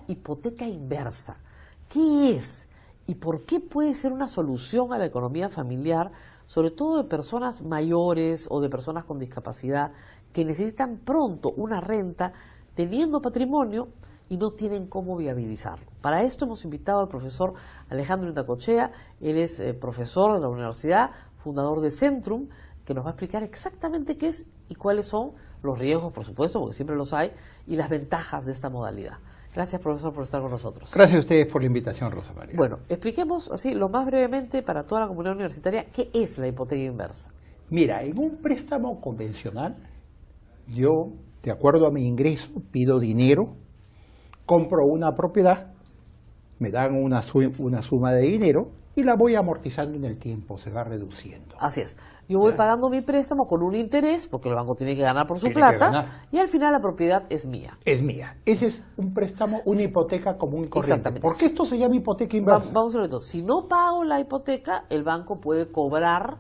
hipoteca inversa. ¿Qué es? ¿Y por qué puede ser una solución a la economía familiar, sobre todo de personas mayores o de personas con discapacidad que necesitan pronto una renta teniendo patrimonio y no tienen cómo viabilizarlo? Para esto hemos invitado al profesor Alejandro Indacochea. Él es profesor de la universidad, fundador de Centrum, que nos va a explicar exactamente qué es y cuáles son los riesgos, por supuesto, porque siempre los hay, y las ventajas de esta modalidad. Gracias, profesor, por estar con nosotros. Gracias a ustedes por la invitación, Rosa María. Bueno, expliquemos así, lo más brevemente para toda la comunidad universitaria, ¿qué es la hipoteca inversa? Mira, en un préstamo convencional, yo, de acuerdo a mi ingreso, pido dinero, compro una propiedad, me dan una suma de dinero y la voy amortizando en el tiempo, se va reduciendo. Así es. Yo voy pagando mi préstamo con un interés, porque el banco tiene que ganar por su Tiene que plata, ganar. y al final la propiedad es mía. Es mía. Ese es un préstamo, una hipoteca común y corriente. Exactamente. ¿Por qué esto se llama hipoteca inversa? Vamos a ver esto. Si no pago la hipoteca, el banco puede cobrar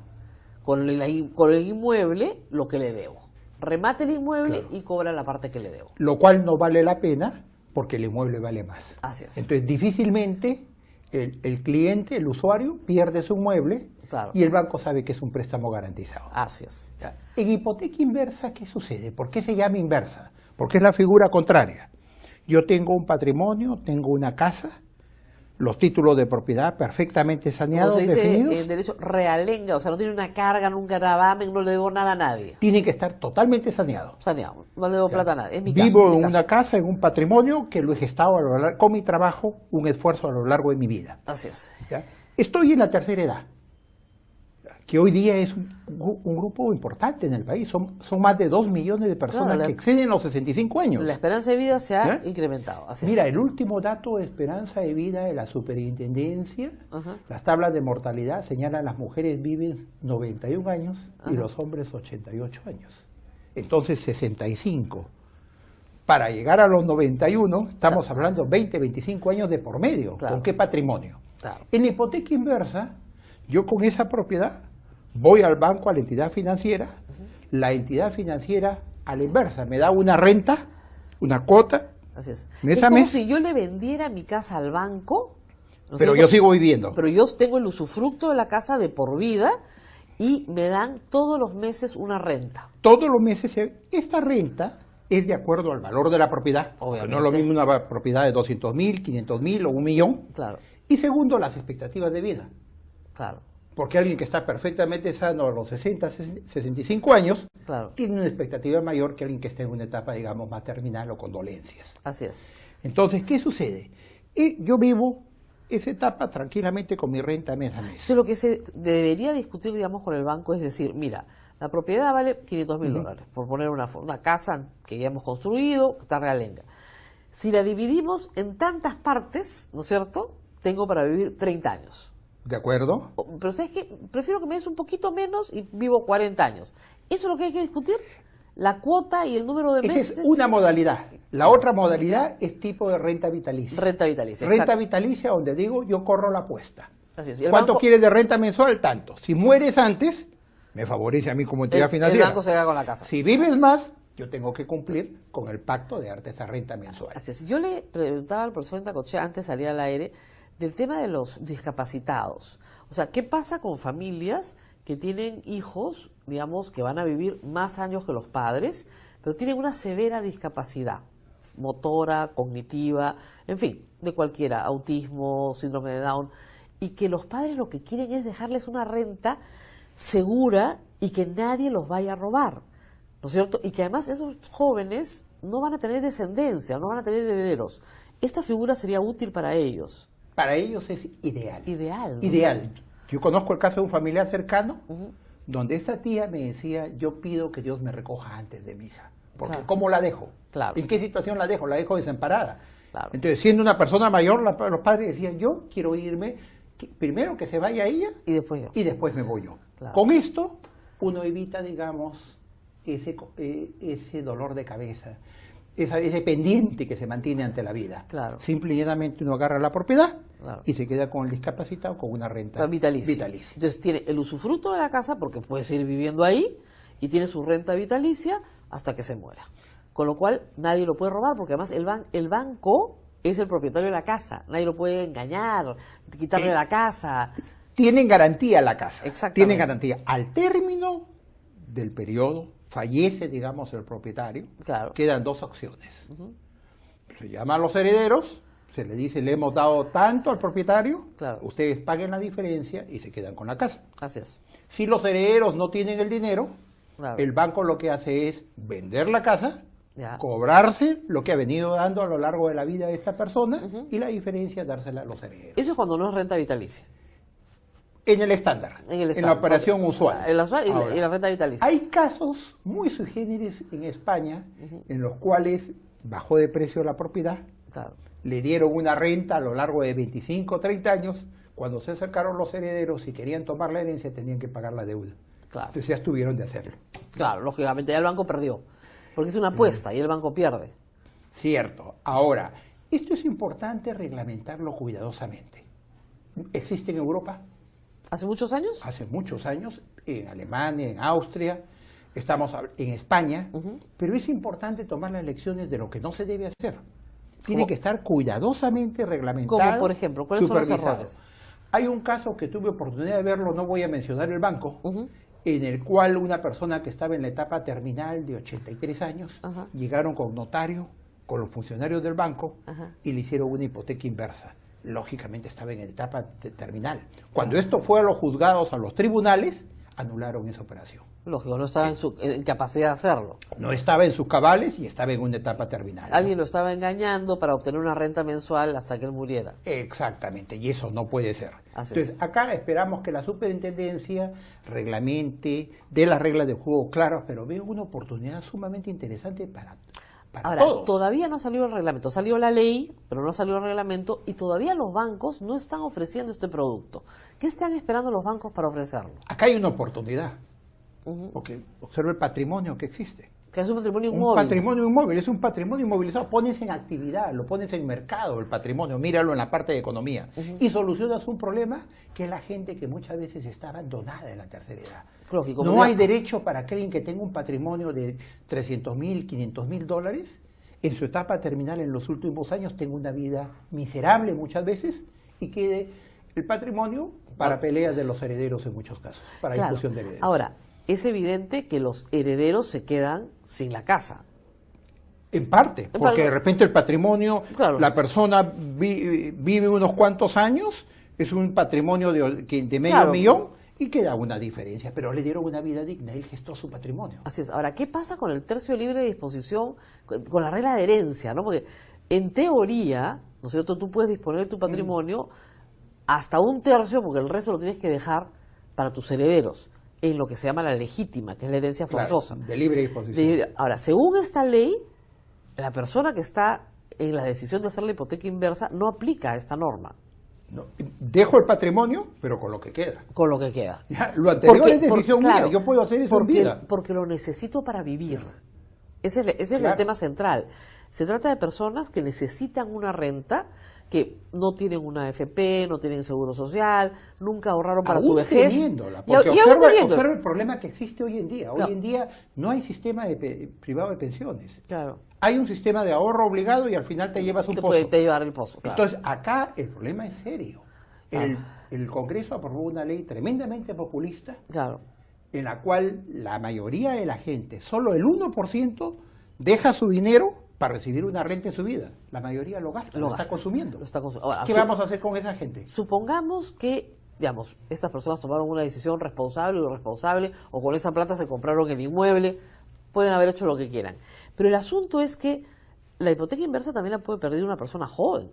con el inmueble lo que le debo. Remate el inmueble y cobra la parte que le debo. Lo cual no vale la pena porque el inmueble vale más. Así es. Entonces, difícilmente el cliente, el usuario, pierde su inmueble y el banco sabe que es un préstamo garantizado. Así es. ¿Ya? En hipoteca inversa, ¿qué sucede? ¿Por qué se llama inversa? Porque es la figura contraria. Yo tengo un patrimonio, tengo una casa, los títulos de propiedad perfectamente saneados, como se dice definidos. en derecho, realenga, o sea, no tiene una carga, nunca gravamen, no le debo nada a nadie. Tienen que estar totalmente saneados. Saneado, no le debo plata a nadie, es mi Vivo casa. en una casa, en un patrimonio que lo he gestado con mi trabajo, un esfuerzo a lo largo de mi vida. Así es. ¿Ya? Estoy en la tercera edad, que hoy día es un grupo importante en el país. Son más de 2 millones de personas que exceden los 65 años. La esperanza de vida se ha incrementado. Así Mira, es. el último dato de esperanza de vida de la superintendencia, las tablas de mortalidad señalan las mujeres viven 91 años y los hombres 88 años. Entonces 65. Para llegar a los 91 estamos hablando 20, 25 años de por medio. ¿Con qué patrimonio? En la hipoteca inversa, yo con esa propiedad voy al banco, a la entidad financiera, la entidad financiera a la inversa me da una renta, una cuota. Así es. Es como si yo le vendiera mi casa al banco. Pero yo sigo viviendo. Pero yo tengo el usufructo de la casa de por vida y me dan todos los meses una renta. Todos los meses. Esta renta es de acuerdo al valor de la propiedad. Obviamente. No es lo mismo una propiedad de 200.000, 500.000 o 1 millón. Claro. Y segundo, las expectativas de vida. Claro. Porque alguien que está perfectamente sano a los 60, 65 años, tiene una expectativa mayor que alguien que está en una etapa, digamos, más terminal o con dolencias. Así es. Entonces, ¿qué sucede? Yo vivo esa etapa tranquilamente con mi renta mes a mes. Entonces, lo que se debería discutir, digamos, con el banco es decir, mira, la propiedad vale $500.000, por poner una casa que ya hemos construido, que está realenga. Si la dividimos en tantas partes, ¿no es cierto?, tengo para vivir 30 años. ¿De acuerdo? Pero ¿sabes qué? Prefiero que me des un poquito menos y vivo 40 años. ¿Eso es lo que hay que discutir? La cuota y el número de meses. Esa es una modalidad. La otra modalidad es tipo de renta vitalicia. Renta vitalicia. Renta vitalicia donde digo, yo corro la apuesta. Así es. ¿Cuánto quieres de renta mensual? Tanto. Si mueres antes, me favorece a mí como entidad financiera. El banco se queda con la casa. Si vives más, yo tengo que cumplir con el pacto de darte esa renta mensual. Así es. Yo le preguntaba al profesor Indacochea antes de salir al aire del tema de los discapacitados. O sea, ¿qué pasa con familias que tienen hijos, digamos, que van a vivir más años que los padres, pero tienen una severa discapacidad motora, cognitiva, en fin, de cualquiera, autismo, síndrome de Down, y que los padres lo que quieren es dejarles una renta segura y que nadie los vaya a robar, ¿no es cierto? Y que además esos jóvenes no van a tener descendencia, no van a tener herederos. Esta figura sería útil para ellos. Para ellos es ideal. Ideal. ¿no? Ideal. Yo conozco el caso de un familiar cercano, donde esta tía me decía, yo pido que Dios me recoja antes de mi hija. Porque ¿cómo la dejo? Claro. ¿En qué situación la dejo? La dejo desamparada. Claro. Entonces, siendo una persona mayor, los padres decían, yo quiero irme, primero que se vaya ella y después yo. Y después me voy yo. Claro. Con esto, uno evita, digamos, ese dolor de cabeza, ese pendiente que se mantiene ante la vida. Claro. Simple y llanamente uno agarra la propiedad claro. y se queda con el discapacitado con una renta vitalicia. Entonces tiene el usufructo de la casa porque puede seguir viviendo ahí y tiene su renta vitalicia hasta que se muera. Con lo cual nadie lo puede robar porque además el banco es el propietario de la casa. Nadie lo puede engañar, quitarle la casa. Tienen garantía la casa. Exactamente. Tienen garantía. Al término del periodo, fallece, digamos, el propietario, Claro. quedan dos opciones. Se llaman los herederos, se le dice, le hemos dado tanto al propietario, Claro. ustedes paguen la diferencia y se quedan con la casa. Así es. Si los herederos no tienen el dinero, Claro. el banco lo que hace es vender la casa, Ya. cobrarse lo que ha venido dando a lo largo de la vida de esta persona y la diferencia dársela a los herederos. Eso es cuando no es renta vitalicia. En el estándar, En el en la Estado. operación usual. En la, y Ahora, la renta vitalicia. hay casos muy sui generis en España en los cuales bajó de precio la propiedad, Claro. le dieron una renta a lo largo de 25 o 30 años, cuando se acercaron los herederos y querían tomar la herencia tenían que pagar la deuda. Claro. Entonces ya estuvieron de hacerlo. Claro, lógicamente ya el banco perdió. Porque es una apuesta y el banco pierde. Cierto. Ahora, esto es importante reglamentarlo cuidadosamente. ¿Existe en Europa? ¿Hace muchos años? Hace muchos años, en Alemania, en Austria, estamos en España, pero es importante tomar las lecciones de lo que no se debe hacer. Tiene ¿Cómo? que estar cuidadosamente reglamentado. Como por ejemplo, ¿cuáles son los supervisado. errores? Hay un caso que tuve oportunidad de verlo, no voy a mencionar el banco, en el cual una persona que estaba en la etapa terminal de 83 años, Ajá. llegaron con notario, con los funcionarios del banco, Ajá. y le hicieron una hipoteca inversa. Lógicamente estaba en etapa terminal. Cuando esto fue a los juzgados, a los tribunales, anularon esa operación. Lógico, no estaba en capacidad de hacerlo. No estaba en sus cabales y estaba en una etapa terminal. Alguien lo estaba engañando para obtener una renta mensual hasta que él muriera. Exactamente, y eso no puede ser. Así Entonces, es. acá esperamos que la superintendencia reglamente, dé las reglas de juego claras, pero veo una oportunidad sumamente interesante para Ahora, todos. todavía no salió el reglamento. Salió la ley, pero no salió el reglamento y todavía los bancos no están ofreciendo este producto. ¿Qué están esperando los bancos para ofrecerlo? Acá hay una oportunidad, porque observa el patrimonio que existe. Que es un patrimonio Un inmóvil. patrimonio inmóvil, es un patrimonio inmovilizado, pones en actividad, lo pones en mercado, el patrimonio, míralo en la parte de economía, y solucionas un problema que es la gente que muchas veces está abandonada en la tercera edad. Lógico, No como hay ya- derecho para que alguien que tenga un patrimonio de 300.000, 500.000 dólares, en su etapa terminal en los últimos años tenga una vida miserable muchas veces y quede el patrimonio para peleas de los herederos en muchos casos, para Claro. discusión de herederos. Ahora, es evidente que los herederos se quedan sin la casa. En parte, porque parte. de repente el patrimonio, Claro. la persona vive unos cuantos años, es un patrimonio de medio Claro. millón y queda una diferencia, pero le dieron una vida digna, él gestó su patrimonio. Así es. Ahora, ¿qué pasa con el tercio de libre disposición, con la regla de herencia, ¿no? Porque en teoría, ¿no es cierto?, tú puedes disponer de tu patrimonio hasta un tercio, porque el resto lo tienes que dejar para tus herederos, en lo que se llama la legítima, que es la herencia Claro, forzosa. de libre disposición. Ahora, según esta ley, la persona que está en la decisión de hacer la hipoteca inversa no aplica a esta norma, No, dejo el patrimonio, pero con lo que queda. con lo que queda. Ya, lo anterior es decisión mía, claro, yo puedo hacer eso en porque, vida. porque lo necesito para vivir. Ese es el Claro. tema central. Se trata de personas que necesitan una renta, que no tienen una AFP, no tienen seguro social, nunca ahorraron para su Aún vejez. teniéndola, Y porque aún observa teniéndola. el problema que existe hoy en día. Claro. Hoy en día no hay sistema privado de pensiones. Claro, Hay un sistema de ahorro obligado y al final te llevas un te pozo. puede te llevar el pozo. Claro. Entonces, acá el problema es serio. El Congreso aprobó una ley tremendamente populista Claro. en la cual la mayoría de la gente, solo el 1%, deja su dinero para recibir una renta en su vida. La mayoría lo gasta, lo está gasta, consumiendo. lo está Ahora, ¿Qué vamos a hacer con esa gente? Supongamos que, digamos, estas personas tomaron una decisión responsable o irresponsable, o con esa plata se compraron el inmueble, pueden haber hecho lo que quieran. Pero el asunto es que la hipoteca inversa también la puede perder una persona joven.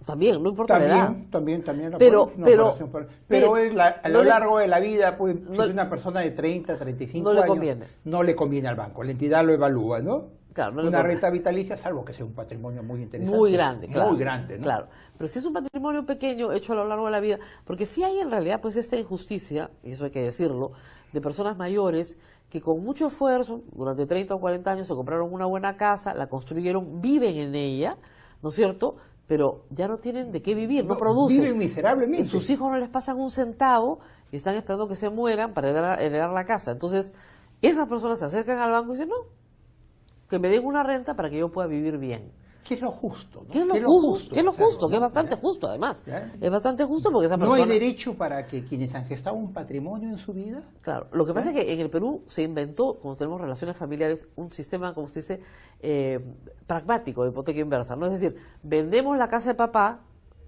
También, no importa la edad. También la Pero- puede- una pero- operación puede- pero pero a no lo le- largo de la vida, pues, no- si una persona de 30, 35 no le años, conviene. no le conviene al banco, la entidad lo evalúa, ¿no? Claro, no le Una conviene. renta vitalicia, salvo que sea un patrimonio muy interesante. Muy grande, claro. Muy grande, ¿no? Claro. Pero si es un patrimonio pequeño hecho a lo largo de la vida, porque sí hay en realidad pues esta injusticia, y eso hay que decirlo, de personas mayores que con mucho esfuerzo, durante 30 o 40 años, se compraron una buena casa, la construyeron, viven en ella, ¿no es cierto?, pero ya no tienen de qué vivir, no producen. Viven miserablemente. Y sus hijos no les pasan un centavo y están esperando que se mueran para heredar la casa. Entonces, esas personas se acercan al banco y dicen, no, que me den una renta para que yo pueda vivir bien. ¿Qué es lo justo? ¿No? ¿Qué es lo justo? ¿Qué es lo justo? Que es bastante justo, además. ¿Ya? Es bastante justo porque esa persona... ¿No hay derecho para que quienes han gestado un patrimonio en su vida? Claro. Lo que pasa es que en el Perú se inventó, como tenemos relaciones familiares, un sistema, como se dice, pragmático de hipoteca inversa, ¿no? Es decir, vendemos la casa de papá,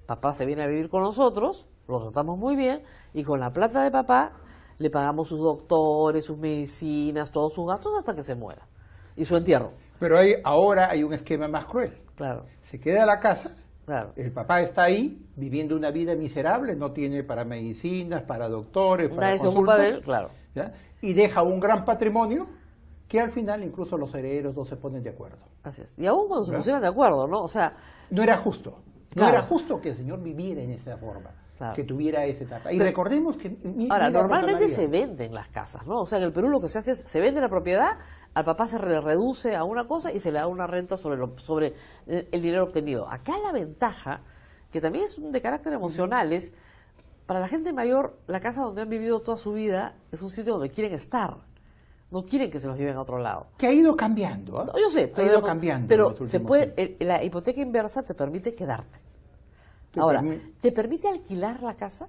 papá se viene a vivir con nosotros, lo tratamos muy bien, y con la plata de papá le pagamos sus doctores, sus medicinas, todos sus gastos hasta que se muera. Y su entierro. Pero ahora hay un esquema más cruel. Claro. Se queda la casa, claro. El papá está ahí viviendo una vida miserable, no tiene para medicinas, para doctores, para nadie consultas, se ocupa de él, claro. ¿ya? Y deja un gran patrimonio que al final incluso los herederos no se ponen de acuerdo. Así es. Y aún cuando se pusieran de acuerdo, ¿no? O sea... No era justo. Claro. No era justo que el señor viviera en esa forma. Claro. Que tuviera esa etapa. Y recordemos que... Ahora, normalmente se venden las casas, ¿no? O sea, en el Perú lo que se hace es, se vende la propiedad, al papá se le reduce a una cosa y se le da una renta sobre el dinero obtenido. Acá la ventaja, que también es de carácter emocional, es, para la gente mayor, la casa donde han vivido toda su vida es un sitio donde quieren estar. No quieren que se los lleven a otro lado. Que ha ido cambiando, ¿eh? No, yo sé, pero, ha ido cambiando. Pero se puede, la hipoteca inversa te permite quedarte. Ahora, ¿te permite alquilar la casa?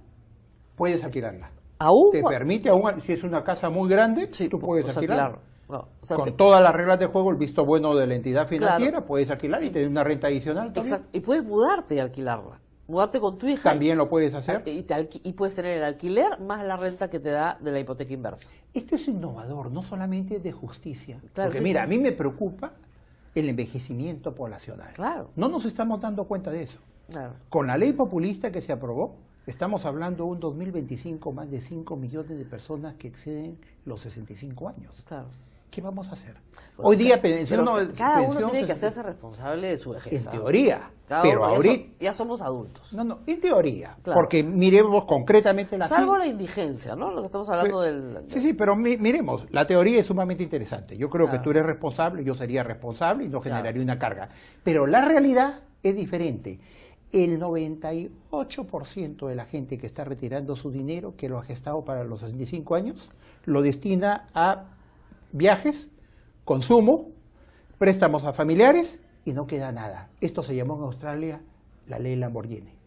Puedes alquilarla. ¿Aún? Te permite, si es una casa muy grande, sí, tú puedes alquilarla. No, con todas las reglas de juego, el visto bueno de la entidad financiera, puedes alquilar y tener una renta adicional también. Exacto. Y puedes mudarte y alquilarla. Mudarte con tu hija. También lo puedes hacer. Y puedes tener el alquiler más la renta que te da de la hipoteca inversa. Esto es innovador, no solamente de justicia. Claro, porque mira, a mí me preocupa el envejecimiento poblacional. Claro. No nos estamos dando cuenta de eso. Claro. Con la ley populista que se aprobó, estamos hablando de un 2025 más de 5 millones de personas que exceden los 65 años. Claro. ¿Qué vamos a hacer? Hoy día cada uno tiene que hacerse responsable de su vejez. En teoría, pero ahorita ya somos adultos. No, en teoría, claro. Porque miremos concretamente la salvo la indigencia, ¿no? Lo que estamos hablando Sí, pero miremos, la teoría es sumamente interesante. Yo creo que tú eres responsable, yo sería responsable y no generaría una carga. Pero la realidad es diferente. El 98% de la gente que está retirando su dinero, que lo ha gestado para los 65 años, lo destina a viajes, consumo, préstamos a familiares y no queda nada. Esto se llamó en Australia la ley Lamborghini.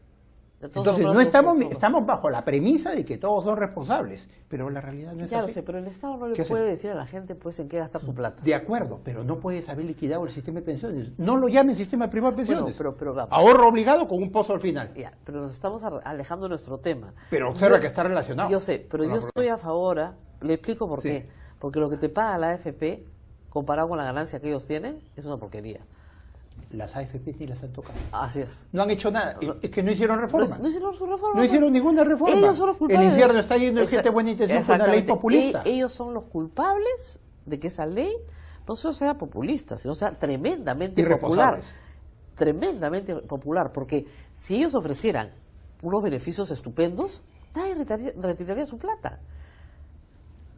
Entonces no estamos bajo la premisa de que todos son responsables, pero la realidad no es así. Ya lo sé, pero el Estado no le puede decir a la gente pues en qué gastar su plata. De acuerdo, pero no puedes haber liquidado el sistema de pensiones. No lo llamen sistema privado de pensiones. Bueno, pero vamos. Ahorro obligado con un pozo al final. Ya, pero nos estamos alejando de nuestro tema. Pero observa que está relacionado. Yo sé, pero yo estoy a favor, le explico por qué. Porque lo que te paga la AFP, comparado con la ganancia que ellos tienen, es una porquería. Las AFP ni las han tocado. Así es. No han hecho nada. Es que no hicieron reforma. No hicieron su reforma. No hicieron ninguna reforma. Ellos son los culpables. El infierno está lleno de gente buena intención con una ley populista. Ellos son los culpables de que esa ley no solo sea populista, sino sea tremendamente popular. Tremendamente popular. Porque si ellos ofrecieran unos beneficios estupendos, nadie retiraría su plata.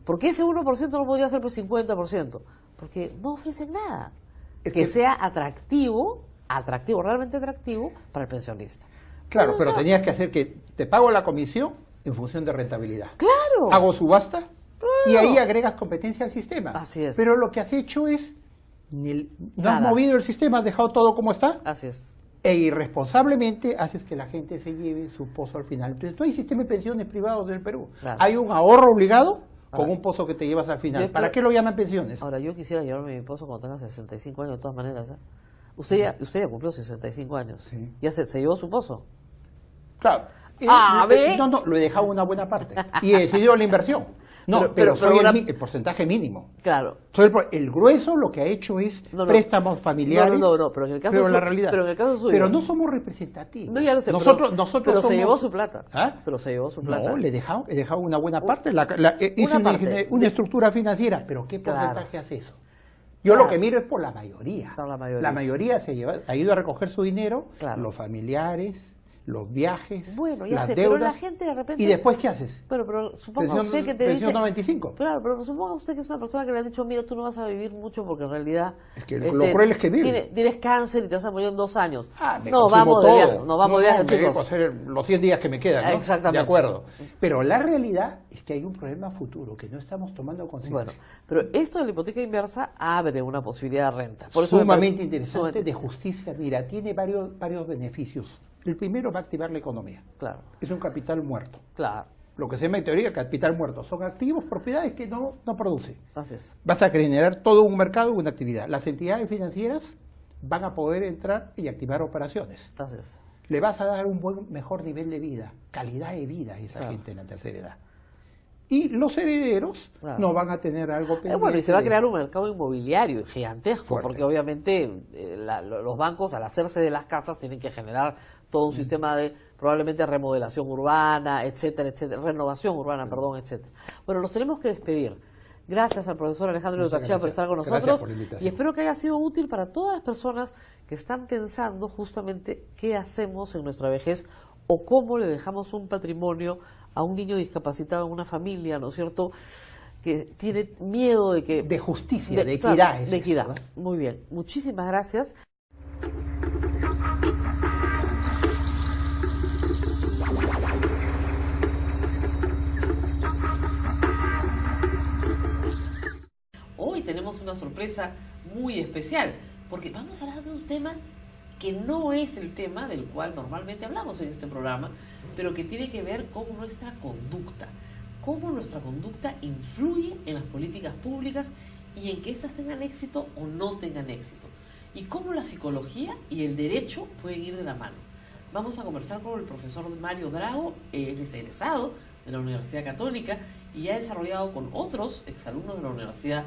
¿Por qué ese 1% no podría ser pues 50%? Porque no ofrecen nada. Que sea atractivo, realmente atractivo para el pensionista. Claro, pero tenías que hacer que te pago la comisión en función de rentabilidad. ¡Claro! Hago subasta y ahí agregas competencia al sistema. Así es. Pero lo que has hecho es, no has movido el sistema, has dejado todo como está. Así es. E irresponsablemente haces que la gente se lleve su pozo al final. Entonces, no hay sistema de pensiones privados del Perú. Claro. Hay un ahorro obligado con un pozo que te llevas al final. ¿Para qué lo llaman pensiones? Ahora, yo quisiera llevarme mi pozo cuando tenga 65 años, de todas maneras. ¿Eh? Usted ya cumplió 65 años. Sí. ¿Ya se llevó su pozo? Claro. No, lo he dejado una buena parte. Y he decidido la inversión. No, pero soy el porcentaje mínimo. Claro. Soy el grueso lo que ha hecho es préstamos familiares. No, pero en el caso la realidad. Pero en el caso suyo. Pero no somos representativos. No, ya lo sé. Nosotros pero somos... se llevó su plata. ¿Ah? Pero se llevó su plata. No, he dejado una buena parte. Hice una estructura financiera. Pero ¿qué porcentaje hace eso? Yo lo que miro es por la mayoría. La mayoría. La mayoría ha ido a recoger su dinero, los familiares, los viajes, bueno, ya las sé, deudas. pero la gente de repente... ¿Y después qué haces? Bueno, pero suponga Pensión, usted que te pensión dice... 95. Claro, pero suponga usted que es una persona que le han dicho, mira, tú no vas a vivir mucho porque en realidad... Es que lo cruel es que vive. Tienes cáncer y te vas a morir en 2 años. Me no, consumo vamos todo. de viaje, no vamos de viaje, me chicos. dejo hacer los 100 días que me quedan, ¿no? Exactamente. De acuerdo. Pero la realidad es que hay un problema futuro que no estamos tomando conciencia. Bueno, pero esto de la hipoteca inversa abre una posibilidad de renta. Por eso sumamente interesante, de justicia. Mira, tiene varios beneficios. El primero va a activar la economía. Claro. Es un capital muerto. Claro. Lo que se llama en teoría capital muerto. Son activos, propiedades que no producen. Así es. Vas a generar todo un mercado, una actividad. Las entidades financieras van a poder entrar y activar operaciones. Así es. Le vas a dar un mejor nivel de vida, calidad de vida a esa Claro. gente en la tercera edad. Y los herederos Claro. no van a tener algo pendiente. Bueno, y se va a crear un mercado inmobiliario gigantesco, Fuerte. porque obviamente los bancos, al hacerse de las casas, tienen que generar todo un sistema de probablemente remodelación urbana, etcétera, etcétera, renovación urbana, perdón, etcétera. Bueno, los tenemos que despedir. Gracias al profesor Alejandro Muchas Necochea por gracias. estar con Gracias nosotros por la invitación. y espero que haya sido útil para todas las personas que están pensando justamente qué hacemos en nuestra vejez o cómo le dejamos un patrimonio a un niño discapacitado en una familia, ¿no es cierto?, que tiene miedo de que... De justicia, de claro, equidad. es de esto, equidad. ¿no? Muy bien. Muchísimas gracias. Hoy tenemos una sorpresa muy especial, porque vamos a hablar de un tema que no es el tema del cual normalmente hablamos en este programa, pero que tiene que ver con nuestra conducta, cómo nuestra conducta influye en las políticas públicas y en que éstas tengan éxito o no tengan éxito, y cómo la psicología y el derecho pueden ir de la mano. Vamos a conversar con el profesor Mario Drago, él es egresado de la Universidad Católica y ha desarrollado con otros exalumnos de la universidad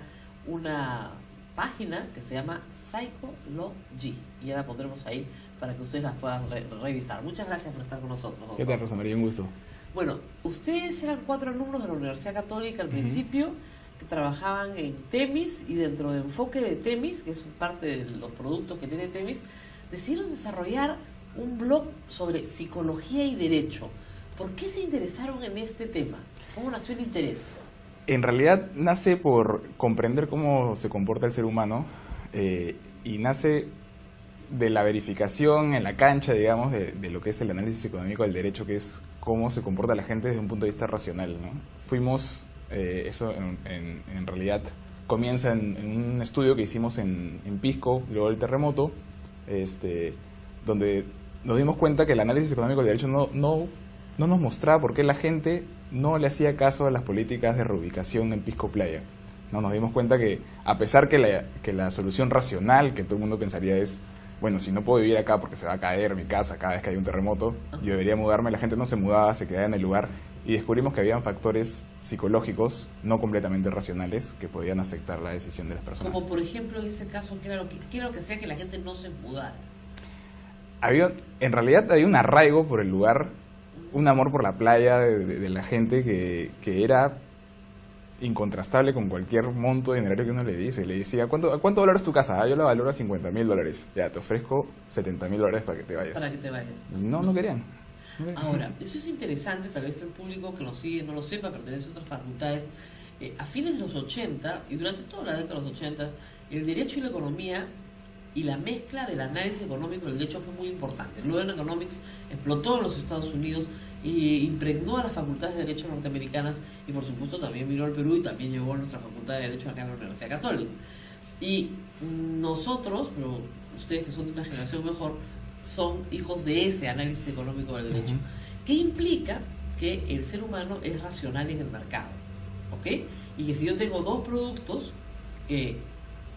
una página que se llama Psychology, y ya la pondremos ahí para que ustedes las puedan revisar. Muchas gracias por estar con nosotros, doctor. ¿Qué tal, Rosa María? Un gusto. Bueno, ustedes eran 4 alumnos de la Universidad Católica al principio, que trabajaban en Temis, y dentro de enfoque de Temis, que es parte de los productos que tiene Temis, decidieron desarrollar un blog sobre psicología y derecho. ¿Por qué se interesaron en este tema? ¿Cómo nació el interés? En realidad nace por comprender cómo se comporta el ser humano y nace de la verificación en la cancha, digamos, de lo que es el análisis económico del derecho, que es cómo se comporta la gente desde un punto de vista racional, ¿no? Fuimos, eso en realidad comienza en un estudio que hicimos en Pisco, luego del terremoto, donde nos dimos cuenta que el análisis económico del derecho no nos mostraba por qué la gente no le hacía caso a las políticas de reubicación en Pisco Playa. No, nos dimos cuenta que, a pesar que la solución racional que todo el mundo pensaría es, bueno, si no puedo vivir acá porque se va a caer mi casa cada vez que hay un terremoto, yo debería mudarme, la gente no se mudaba, se quedaba en el lugar, y descubrimos que habían factores psicológicos, no completamente racionales, que podían afectar la decisión de las personas. Como por ejemplo en ese caso, ¿qué era lo que hacía que la gente no se mudara? En realidad había un arraigo por el lugar, un amor por la playa de la gente que era incontrastable con cualquier monto de dinero que uno le dice. Le decía, ¿a cuánto valoras tu casa? Yo la valoro a $50,000. Ya, te ofrezco $70,000 para que te vayas. Para que te vayas. No querían. Ahora, eso es interesante, tal vez el público que nos sigue no lo sepa, pertenece a otras facultades. A fines de los 80 y durante toda la década de los 80, el derecho y la economía y la mezcla del análisis económico del derecho fue muy importante. El Law Economics explotó en los Estados Unidos y impregnó a las facultades de derecho norteamericanas, y por supuesto también vino al Perú y también llegó a nuestra facultad de derecho acá en la Universidad Católica. Y nosotros, pero ustedes que son de una generación mejor, son hijos de ese análisis económico del derecho, que implica que el ser humano es racional en el mercado, ¿ok? Y que si yo tengo dos productos que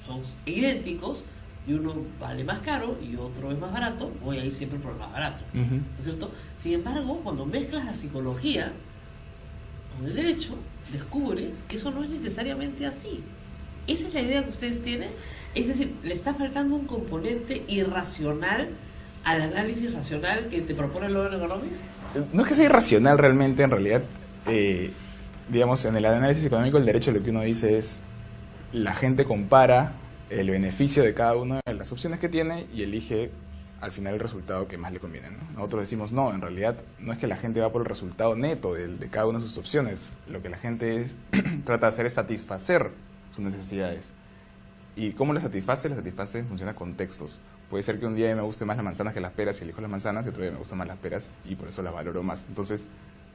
son idénticos y uno vale más caro y otro es más barato, voy a ir siempre por el más barato, ¿no es cierto? Sin embargo, cuando mezclas la psicología con el derecho, descubres que eso no es necesariamente así. Esa es la idea que ustedes tienen. Es decir, le está faltando un componente irracional al análisis racional que te propone el Law Economics. No es que sea irracional realmente, en realidad, digamos, en el análisis económico del derecho lo que uno dice es, la gente compara el beneficio de cada una de las opciones que tiene y elige al final el resultado que más le conviene, ¿no? Nosotros decimos, no, en realidad no es que la gente va por el resultado neto de cada una de sus opciones. Lo que la gente trata de hacer es satisfacer sus necesidades. ¿Y cómo las satisface? Las satisface en función a contextos. Puede ser que un día me guste más las manzanas que las peras y elijo las manzanas, y otro día me gustan más las peras y por eso las valoro más. Entonces,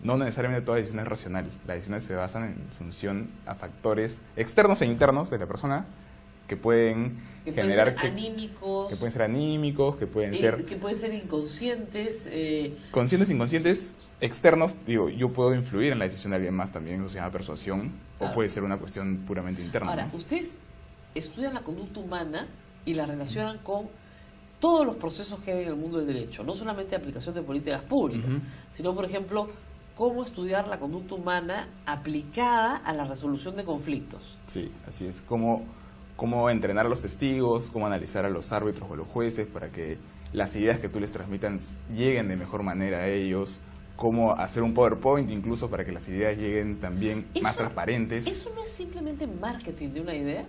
no necesariamente toda decisión es racional. Las decisiones se basan en función a factores externos e internos de la persona que pueden generar... anímicos. Que pueden ser anímicos, que pueden ser... Que pueden ser inconscientes. Conscientes, inconscientes, externos. Digo, yo puedo influir en la decisión de alguien más también, eso se llama persuasión, claro. O puede ser una cuestión puramente interna. Ahora, ¿no? ustedes estudian la conducta humana y la relacionan con todos los procesos que hay en el mundo del derecho, no solamente aplicación de políticas públicas, sino, por ejemplo, cómo estudiar la conducta humana aplicada a la resolución de conflictos. Sí, así es. Cómo entrenar a los testigos, cómo analizar a los árbitros o a los jueces para que las ideas que tú les transmitan lleguen de mejor manera a ellos, cómo hacer un PowerPoint incluso para que las ideas lleguen también más transparentes. ¿Eso no es simplemente marketing de una idea?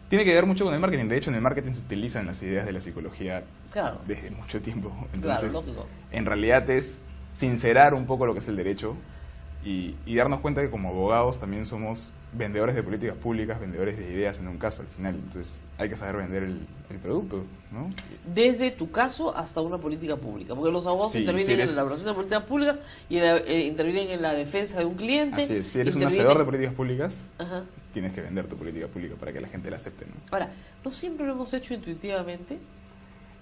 Tiene que ver mucho con el marketing. De hecho, en el marketing se utilizan las ideas de la psicología claro. desde mucho tiempo. Entonces, claro, en realidad es sincerar un poco lo que es el derecho y darnos cuenta que como abogados también somos vendedores de políticas públicas, vendedores de ideas en un caso al final. Entonces hay que saber vender el producto, ¿no? Desde tu caso hasta una política pública, porque los abogados intervienen en la elaboración de políticas públicas y intervienen en la defensa de un cliente. Así es, si eres un hacedor de políticas públicas, tienes que vender tu política pública para que la gente la acepte, ¿no? Ahora, ¿no siempre lo hemos hecho intuitivamente?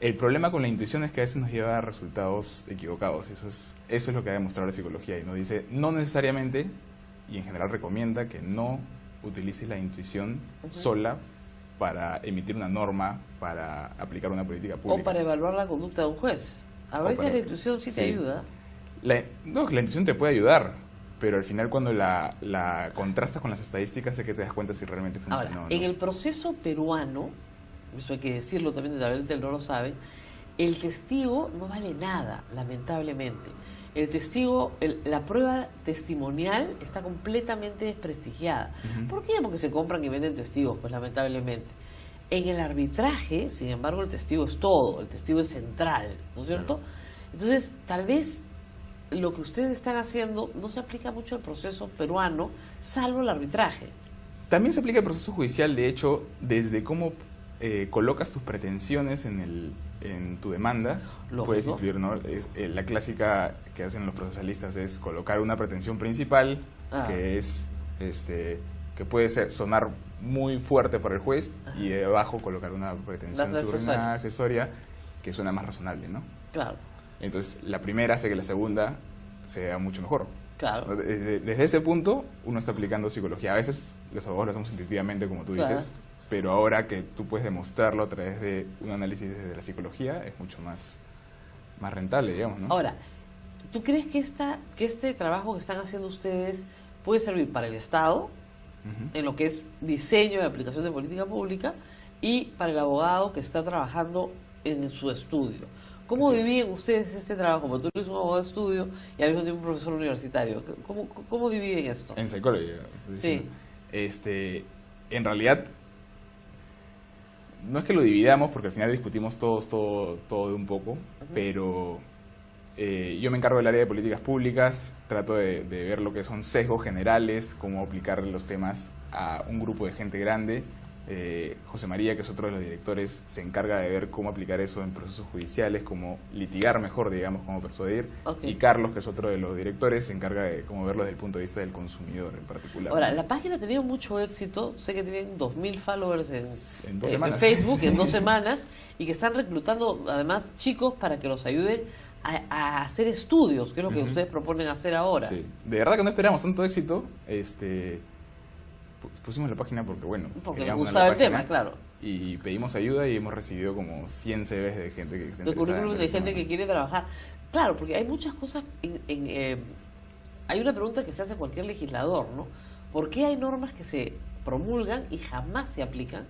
El problema con la intuición es que a veces nos lleva a resultados equivocados. Eso es lo que ha demostrado la psicología. Y nos dice, no necesariamente, y en general recomienda que no utilices la intuición sola para emitir una norma, para aplicar una política pública. O para evaluar la conducta de un juez. A veces la intuición sí te ayuda. La intuición te puede ayudar, pero al final cuando la contrastas con las estadísticas es que te das cuenta si realmente funciona. Ahora, o no. En el proceso peruano, eso hay que decirlo también, de la gente no lo sabe, el testigo no vale nada, lamentablemente. El testigo, la prueba testimonial está completamente desprestigiada. ¿Por qué? Porque se compran y venden testigos, pues lamentablemente. En el arbitraje, sin embargo, el testigo es todo, el testigo es central, ¿no es cierto? Claro. Entonces, tal vez lo que ustedes están haciendo no se aplica mucho al proceso peruano, salvo el arbitraje. También se aplica el proceso judicial, de hecho, desde cómo colocas tus pretensiones en tu demanda. Lógico. Puedes influir, ¿no? La clásica que hacen los procesalistas es colocar una pretensión principal, que es que puede sonar muy fuerte para el juez, y debajo colocar una pretensión accesoria que suena más razonable, ¿no? Claro. Entonces, la primera hace que la segunda sea mucho mejor. Claro. Desde ese punto, uno está aplicando psicología. A veces los abogados lo hacemos intuitivamente, como tú dices, pero ahora que tú puedes demostrarlo a través de un análisis desde la psicología, es mucho más rentable, digamos, ¿no? Ahora, ¿tú crees que este trabajo que están haciendo ustedes puede servir para el Estado, en lo que es diseño y aplicación de política pública, y para el abogado que está trabajando en su estudio? ¿Cómo dividen ustedes este trabajo? Porque tú eres un abogado de estudio y al mismo tiempo un profesor universitario. ¿Cómo dividen esto? En psicología. Sí. En realidad, no es que lo dividamos, porque al final discutimos todo de un poco, pero yo me encargo del área de políticas públicas, trato de ver lo que son sesgos generales, cómo aplicar los temas a un grupo de gente grande. José María, que es otro de los directores, se encarga de ver cómo aplicar eso en procesos judiciales, cómo litigar mejor, digamos, cómo persuadir. Y Carlos, que es otro de los directores, se encarga de cómo verlo desde el punto de vista del consumidor en particular. Ahora, la página ha tenido mucho éxito, sé que tienen 2.000 followers en 2 semanas. En Facebook en 2 semanas, y que están reclutando además chicos para que los ayuden a hacer estudios, que es lo que ustedes proponen hacer ahora. Sí, de verdad que no esperamos tanto éxito. Pusimos la página porque nos gustaba el tema, claro. Y pedimos ayuda y hemos recibido como 100 CVs de gente que está interesada. De currículum de gente que quiere trabajar. Claro, porque hay muchas cosas. Hay una pregunta que se hace a cualquier legislador, ¿no? ¿Por qué hay normas que se promulgan y jamás se aplican?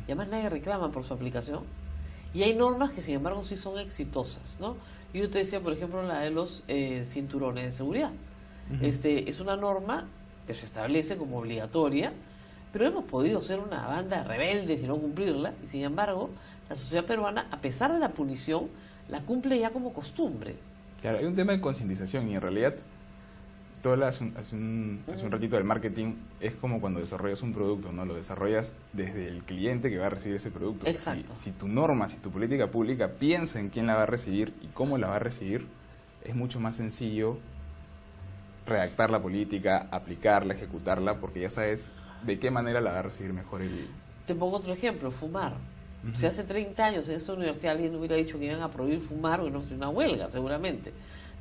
Y además nadie reclama por su aplicación. Y hay normas que, sin embargo, sí son exitosas, ¿no? Yo te decía, por ejemplo, la de los cinturones de seguridad. Es una norma que se establece como obligatoria, pero hemos podido ser una banda de rebeldes y no cumplirla, y sin embargo, la sociedad peruana, a pesar de la punición, la cumple ya como costumbre. Claro, hay un tema de concientización y en realidad, tú hablas hace un ratito del marketing, es como cuando desarrollas un producto, ¿no? Lo desarrollas desde el cliente que va a recibir ese producto. Exacto. Si tu norma, si tu política pública piensa en quién la va a recibir y cómo la va a recibir, es mucho más sencillo redactar la política, aplicarla, ejecutarla, porque ya sabes de qué manera la va a recibir mejor el... Te pongo otro ejemplo, fumar. Si hace 30 años en esta universidad alguien hubiera dicho que iban a prohibir fumar, hubiera sido una huelga, seguramente.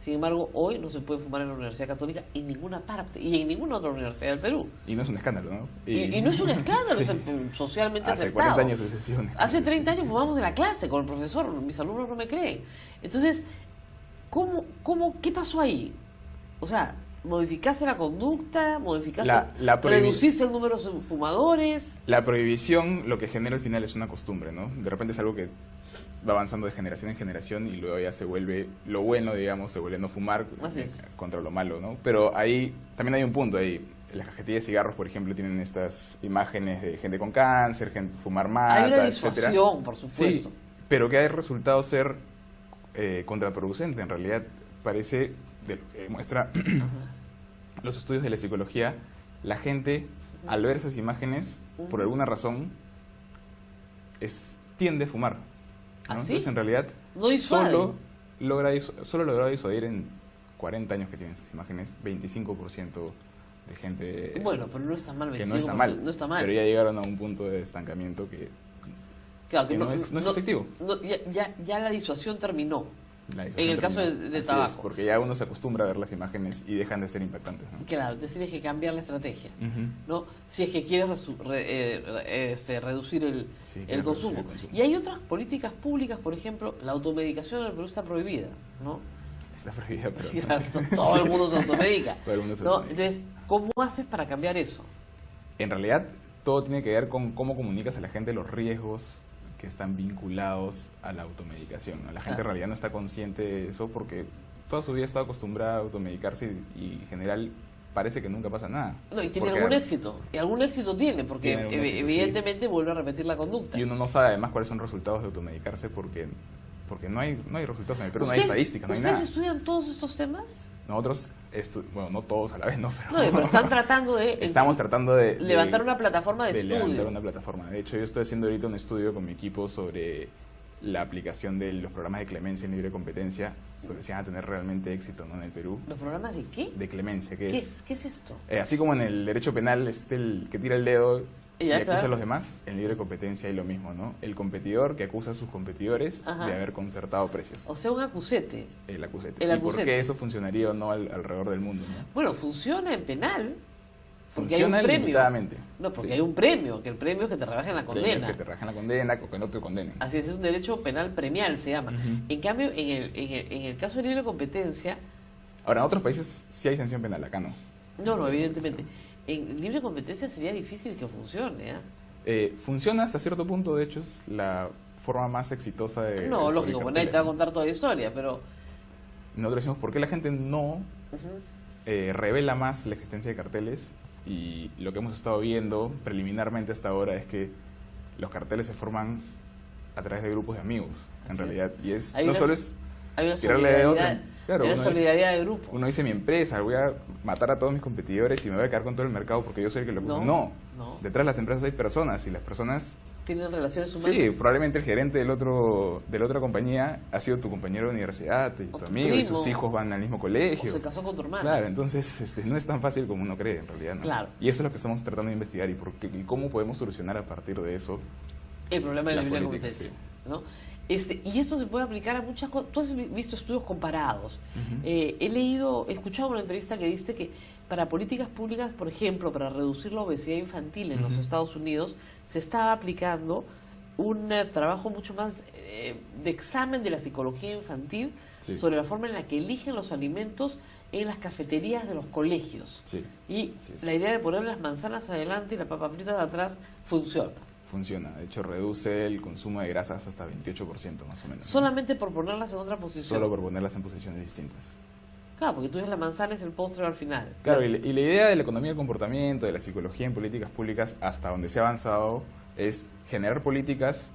Sin embargo, hoy no se puede fumar en la Universidad Católica en ninguna parte y en ninguna otra universidad del Perú. Y no es un escándalo, ¿no? Y no es un escándalo, Sí. es socialmente Hace aceptado. 40 años de sesiones. Hace 30 años fumamos en la clase con el profesor, mis alumnos no me creen. Entonces, ¿qué pasó ahí? O sea, ¿modificaste la conducta? ¿Modificaste, reduciste el número de fumadores? La prohibición lo que genera al final es una costumbre, ¿no? De repente es algo que va avanzando de generación en generación y luego ya se vuelve lo bueno, digamos, se vuelve no fumar contra lo malo, ¿no? Pero ahí también hay un punto ahí. Las cajetillas de cigarros, por ejemplo, tienen estas imágenes de gente con cáncer, gente fumar mata, hay una disuasión, por supuesto. Sí, pero que ha resultado ser contraproducente. En realidad parece, de lo que muestra los estudios de la psicología, la gente al ver esas imágenes, por alguna razón, tiende a fumar, ¿no? ¿Ah, sí? Entonces, en realidad, No disuade. solo logró disuadir en 40 años que tienen esas imágenes, 25% de gente... Bueno, pero no está mal, 25%, que no está mal, no está mal. pero ya llegaron a un punto de estancamiento que Claro, que no es efectivo. Ya la disuasión terminó. La En el caso de Así tabaco. es, porque ya uno se acostumbra a ver las imágenes y dejan de ser impactantes, ¿no? Claro, entonces tienes que cambiar la estrategia, Ujú. ¿no? Si es que quieres reducir el quieres consumo. reducir el consumo. Y hay otras políticas públicas, por ejemplo, la automedicación en el Perú está prohibida, ¿no? Está prohibida, pero... Claro, todo el mundo se automedica. Todo el mundo se ¿no? automedica. Entonces, ¿cómo haces para cambiar eso? En realidad, todo tiene que ver con cómo comunicas a la gente los riesgos que están vinculados a la automedicación, ¿no? La gente en realidad no está consciente de eso porque toda su vida ha estado acostumbrada a automedicarse y en general parece que nunca pasa nada. No, y tiene Porque algún éxito. Y algún éxito tiene, porque Tiene algún éxito, evidentemente vuelve a repetir la conducta. Y uno no sabe además cuáles son los resultados de automedicarse porque no hay resultados en el Perú, no hay estadísticas, no hay nada. ¿Ustedes estudian todos estos temas? Nosotros, bueno, no todos a la vez, ¿no? Pero están tratando de... Estamos tratando de levantar una plataforma de estudio. levantar una plataforma. De hecho, yo estoy haciendo ahorita un estudio con mi equipo sobre la aplicación de los programas de clemencia en libre competencia, sobre si van a tener realmente éxito, ¿no? En el Perú. ¿Los programas de qué? De clemencia, ¿Qué es esto? así como en el derecho penal, el que tira el dedo y Ya, acusa claro. a los demás, en libre competencia hay lo mismo, ¿no? El competidor que acusa a sus competidores Ajá. de haber concertado precios. O sea, un acusete. El acusete. El ¿Y por acusete. qué eso funcionaría o no alrededor del mundo, no? Bueno, funciona en penal. Porque Funciona hay un premio. limitadamente. No, porque Sí. hay un premio, que el premio es que te rebajen la Premios condena. que te rajan la condena o que no te condenen. Así es un derecho penal premial, se llama. Ujú. En cambio, en el caso de libre competencia, Ahora, en otros países sí hay sanción penal, acá no. no, evidentemente. En libre competencia sería difícil que funcione, ¿eh? Funciona hasta cierto punto, de hecho es la forma más exitosa de... No, de lógico, cubrir pues nadie te va a carteles, contar toda la historia, pero... ¿no? Nosotros decimos, ¿por qué la gente no Ujú. revela más la existencia de carteles? Y lo que hemos estado viendo preliminarmente hasta ahora es que los carteles se forman a través de grupos de amigos, en Así realidad. Y es Hay no una- solo es Hay una tirarle de solidaridad, otra. Claro, hay una uno- solidaridad de grupo. Uno dice, mi empresa, voy a matar a todos mis competidores y me voy a quedar con todo el mercado porque yo soy el que lo acusa. No, No, no. detrás de las empresas hay personas y las personas... Tienen relaciones humanas. Sí, probablemente el gerente de la otra compañía ha sido tu compañero de universidad y O tu tu amigo y primo. sus hijos van al mismo O colegio. se casó con tu hermana. Claro, entonces no es tan fácil como uno cree en realidad, ¿no? Claro. Y eso es lo que estamos tratando de investigar y cómo podemos solucionar a partir de eso. El problema de la La libre política, competencia, ¿no? Y esto se puede aplicar a muchas cosas. Tú has visto estudios comparados. Ujú. He escuchado una entrevista que diste que para políticas públicas, por ejemplo, para reducir la obesidad infantil en los Ujú. Estados Unidos, se estaba aplicando un trabajo mucho más de examen de la psicología infantil Sí. sobre la forma en la que eligen los alimentos en las cafeterías de los colegios. Sí, Y así es. la idea de poner las manzanas adelante y la papa frita de atrás funciona. Funciona. De hecho, reduce el consumo de grasas hasta 28% más o menos, ¿no? Solamente por ponerlas en otra posición. Solo por ponerlas en posiciones distintas. Claro, porque tú dices la manzana es el postre al final. Claro, y la idea de la economía del comportamiento, de la psicología en políticas públicas, hasta donde se ha avanzado, es generar políticas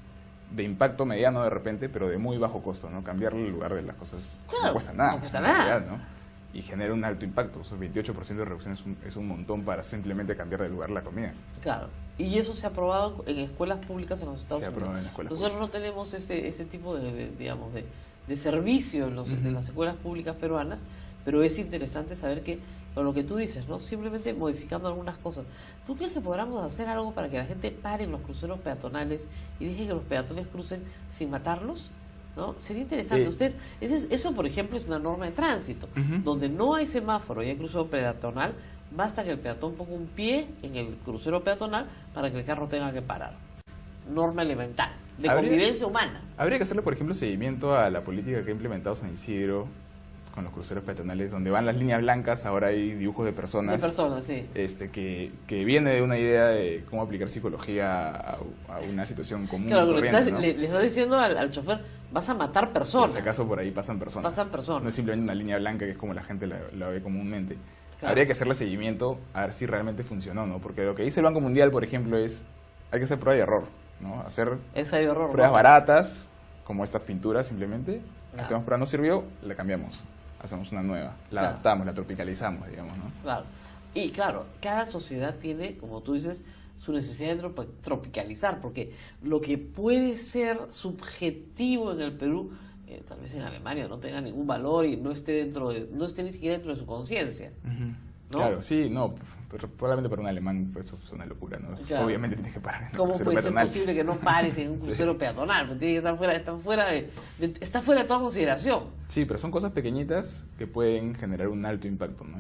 de impacto mediano de repente, pero de muy bajo costo, ¿no? Cambiarle el lugar de las cosas claro, no cuesta nada. No cuesta nada. Realidad, ¿no? Y genera un alto impacto. Esos 28% de reducción es un montón para simplemente cambiar de lugar la comida. Claro. Y eso se ha aprobado en escuelas públicas en los Estados Unidos. Se ha aprobado en escuelas Nosotros públicas. no tenemos ese tipo de servicio en las escuelas públicas peruanas, pero es interesante saber que, con lo que tú dices, ¿no? Simplemente modificando algunas cosas. ¿Tú crees que podamos hacer algo para que la gente pare en los cruceros peatonales y deje que los peatones crucen sin matarlos? ¿No? Sería interesante. Eso, por ejemplo, es una norma de tránsito. Donde no hay semáforo y hay crucero peatonal, basta que el peatón ponga un pie en el crucero peatonal para que el carro tenga que parar. Norma elemental, de convivencia humana. Habría que hacerle, por ejemplo, seguimiento a la política que ha implementado San Isidro con los cruceros peatonales, donde van las líneas blancas, ahora hay dibujos de personas. De personas, sí. Que viene de una idea de cómo aplicar psicología a una situación común. Claro, corriente, ¿no? le estás diciendo al chofer, vas a matar personas. Por si acaso por ahí pasan personas. Pasan personas. No es simplemente una línea blanca que es como la gente la ve comúnmente. Claro. Habría que hacerle seguimiento a ver si realmente funcionó, ¿no? Porque lo que dice el Banco Mundial, por ejemplo, es hay que hacer prueba y error, ¿no? Hacer pruebas baratas, como estas pinturas simplemente. Claro. Hacemos prueba, no sirvió, la cambiamos. Hacemos una nueva, la adaptamos, la tropicalizamos, digamos, ¿no? Claro. Y claro, cada sociedad tiene, como tú dices, su necesidad de tropicalizar, porque lo que puede ser subjetivo en el Perú, tal vez en Alemania no tenga ningún valor y no esté ni siquiera dentro de su conciencia. ¿No? Claro, sí, no, pero probablemente para un alemán pues, eso es una locura, ¿no? Claro. Obviamente tienes que parar en el ¿Cómo crucero puede peatonal. ser posible que no pares en un crucero peatonal? Pues tiene que está fuera de toda consideración. Sí, pero son cosas pequeñitas que pueden generar un alto impacto, ¿no?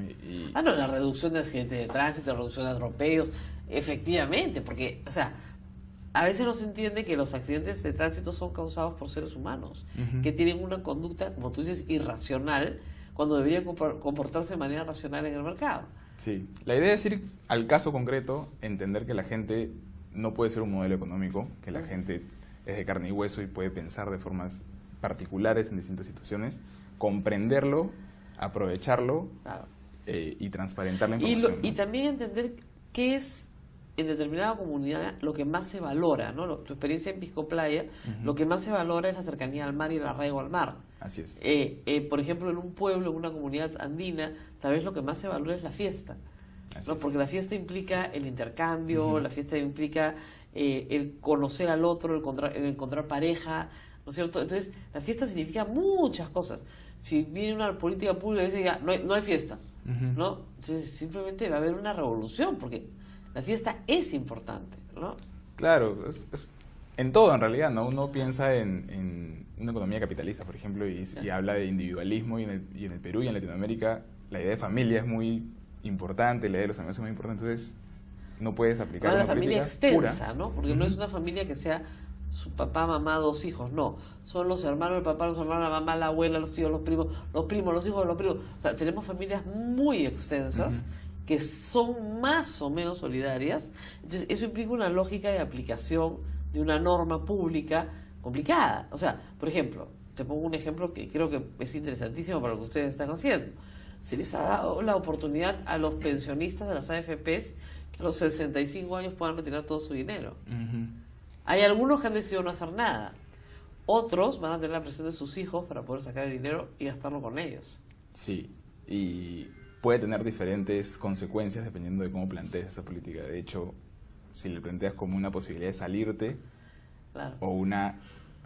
No, la reducción de accidentes de tránsito, la reducción de atropellos, efectivamente, porque, o sea, a veces no se entiende que los accidentes de tránsito son causados por seres humanos, que tienen una conducta, como tú dices, irracional, cuando deberían comportarse de manera racional en el mercado. Sí, la idea es ir al caso concreto, entender que la gente no puede ser un modelo económico, que la gente es de carne y hueso y puede pensar de formas particulares en distintas situaciones, comprenderlo, aprovecharlo y transparentar la información. Y también entender qué es en determinada comunidad lo que más se valora, ¿no? Tu experiencia en Pisco Playa, lo que más se valora es la cercanía al mar y el arraigo al mar. Así es. Por ejemplo, en un pueblo, en una comunidad andina, tal vez lo que más se valora es la fiesta, ¿no? Porque la fiesta implica el intercambio, la fiesta implica el conocer al otro, el encontrar pareja, ¿no es cierto? Entonces, la fiesta significa muchas cosas. Si viene una política pública y dice ya, no hay fiesta, ¿no? Entonces, simplemente va a haber una revolución, porque la fiesta es importante, ¿no? Claro, en todo en realidad, ¿no? Uno piensa en una economía capitalista, por ejemplo, y habla de individualismo, y en el Perú y en Latinoamérica la idea de familia es muy importante, la idea de los amigos es muy importante, entonces no puedes aplicar una familia extensa, pura, ¿no? Porque no es una familia que sea su papá, mamá, 2 hijos, no. Son los hermanos, el papá, los hermanos, la mamá, la abuela, los tíos, los primos, los hijos de los primos. O sea, tenemos familias muy extensas que son más o menos solidarias. Entonces, eso implica una lógica de aplicación de una norma pública complicada. O sea, por ejemplo, te pongo un ejemplo que creo que es interesantísimo para lo que ustedes están haciendo. Se les ha dado la oportunidad a los pensionistas de las AFPs que a los 65 años puedan retirar todo su dinero. Hay algunos que han decidido no hacer nada. Otros van a tener la presión de sus hijos para poder sacar el dinero y gastarlo con ellos. Sí, y puede tener diferentes consecuencias dependiendo de cómo plantees esa política. De hecho, si le planteas como una posibilidad de salirte, o una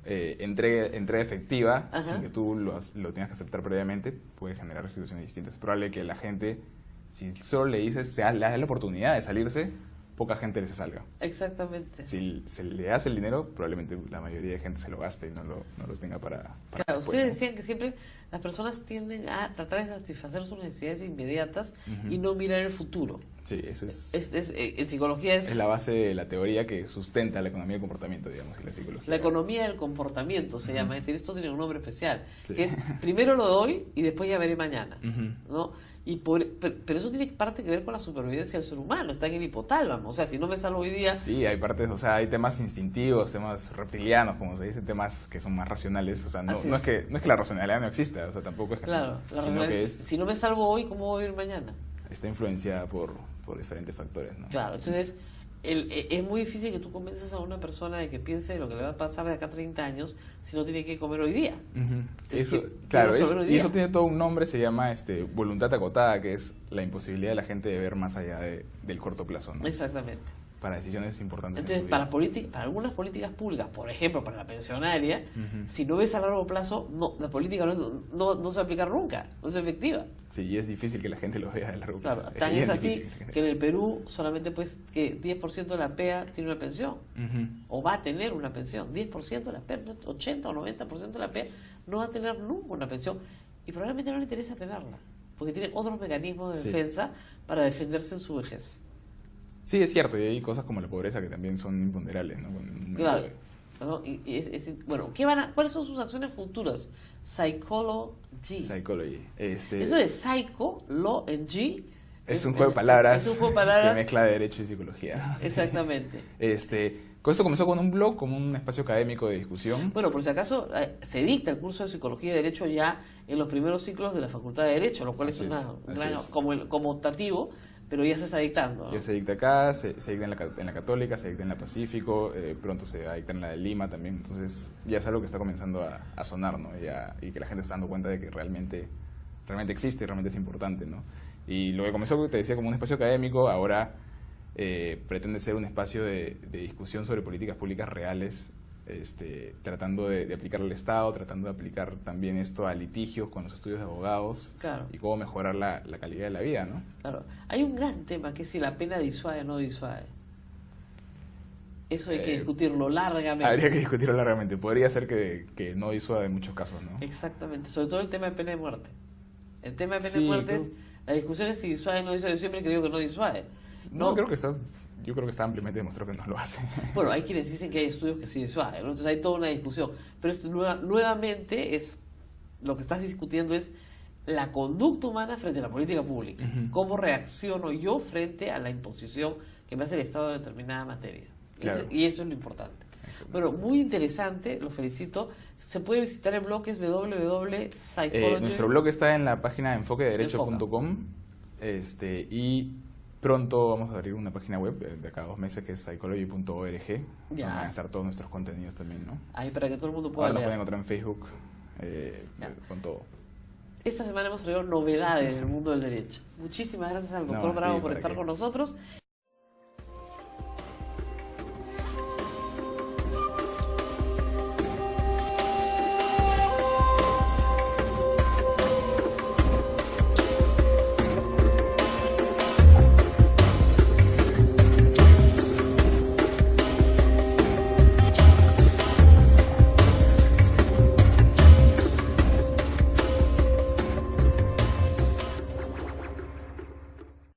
entrega efectiva, sin que tú lo tengas que aceptar previamente, puede generar situaciones distintas. Es probable que la gente, si solo le dices, le das la oportunidad de salirse, poca gente se salga. Exactamente. Si se le das el dinero, probablemente la mayoría de gente se lo gaste y no lo tenga para claro, después, ustedes ¿no? decían que siempre las personas tienden a tratar de satisfacer sus necesidades inmediatas y no mirar el futuro. Sí, eso es en psicología es la base de la teoría que sustenta la economía del comportamiento, digamos, y la psicología. La economía del comportamiento se llama. Esto tiene un nombre especial, sí, que es primero lo doy y después ya veré mañana, ¿no? Pero eso tiene parte que ver con la supervivencia del ser humano, está en el hipotálamo. O sea, si no me salvo hoy día... Sí, hay partes, o sea, hay temas instintivos, temas reptilianos, como se dice, temas que son más racionales. O sea, no es que la racionalidad no exista, o sea, tampoco es que... Claro, sino que si no me salvo hoy, ¿cómo voy a vivir mañana? Está influenciada por diferentes factores, ¿no? Claro, entonces es muy difícil que tú convences a una persona de que piense de lo que le va a pasar de acá a 30 años si no tiene que comer hoy día. Eso, claro, y eso tiene todo un nombre, se llama voluntad acotada, que es la imposibilidad de la gente de ver más allá del corto plazo, ¿no? Exactamente. Para decisiones importantes. Entonces, para algunas políticas públicas, por ejemplo, para la pensionaria, si no ves a largo plazo, la política no se va a aplicar nunca, no es efectiva. Sí, y es difícil que la gente lo vea a largo plazo. Claro, tan es así que en el Perú solamente pues que 10% de la PEA tiene una pensión, o va a tener una pensión. 10% de la PEA, 80 o 90% de la PEA no va a tener nunca una pensión, y probablemente no le interesa tenerla, porque tiene otros mecanismos de defensa para defenderse en su vejez. Sí, es cierto, y hay cosas como la pobreza que también son imponderables, ¿no? Claro. ¿No? Bueno, ¿cuáles son sus acciones futuras? Psychology. Eso de psycho, law and G. Es un juego de palabras. Es un juego de palabras que mezcla derecho y psicología. Exactamente. Esto comenzó con un blog, como un espacio académico de discusión. Bueno, por si acaso, se dicta el curso de Psicología y Derecho ya en los primeros ciclos de la Facultad de Derecho, lo cual es como optativo, pero ya se está dictando, ¿no? Ya se dicta acá, se dicta en la Católica, se dicta en la Pacífico, pronto se dicta en la de Lima también, entonces ya es algo que está comenzando a sonar, ¿no? Y que la gente está dando cuenta de que realmente existe, realmente es importante, ¿no? Y lo que comenzó, te decía, como un espacio académico, ahora pretende ser un espacio de discusión sobre políticas públicas reales, tratando de aplicar al Estado, tratando de aplicar también esto a litigios con los estudios de abogados, claro, y cómo mejorar la calidad de la vida, ¿no? Claro. Hay un gran tema que es si la pena disuade o no disuade. Eso hay que discutirlo largamente. Habría que discutirlo largamente. Podría ser que no disuade en muchos casos, ¿no? Exactamente. Sobre todo el tema de pena de muerte. El tema de pena de muerte es, la discusión es si disuade o no disuade. Yo siempre creo que no disuade. Yo creo que está ampliamente demostrado que no lo hace. Bueno, hay quienes dicen que hay estudios que sí disuaden, ¿no? Entonces hay toda una discusión. Pero esto nuevamente es, lo que estás discutiendo es la conducta humana frente a la política pública. ¿Cómo reacciono yo frente a la imposición que me hace el Estado de determinada materia? Claro. Y eso es lo importante. Bueno, muy interesante, lo felicito. Se puede visitar el blog, es www.psychology. Nuestro blog está en la página enfoquederecho.com y pronto vamos a abrir una página web de acá a 2 meses que es psychology.org, donde van a estar todos nuestros contenidos también, ¿no? Ahí para que todo el mundo pueda leer. Nos leer. pueden encontrar en Facebook con todo. Esta semana hemos traído novedades del mundo del derecho. Muchísimas gracias al doctor Drago por estar con nosotros.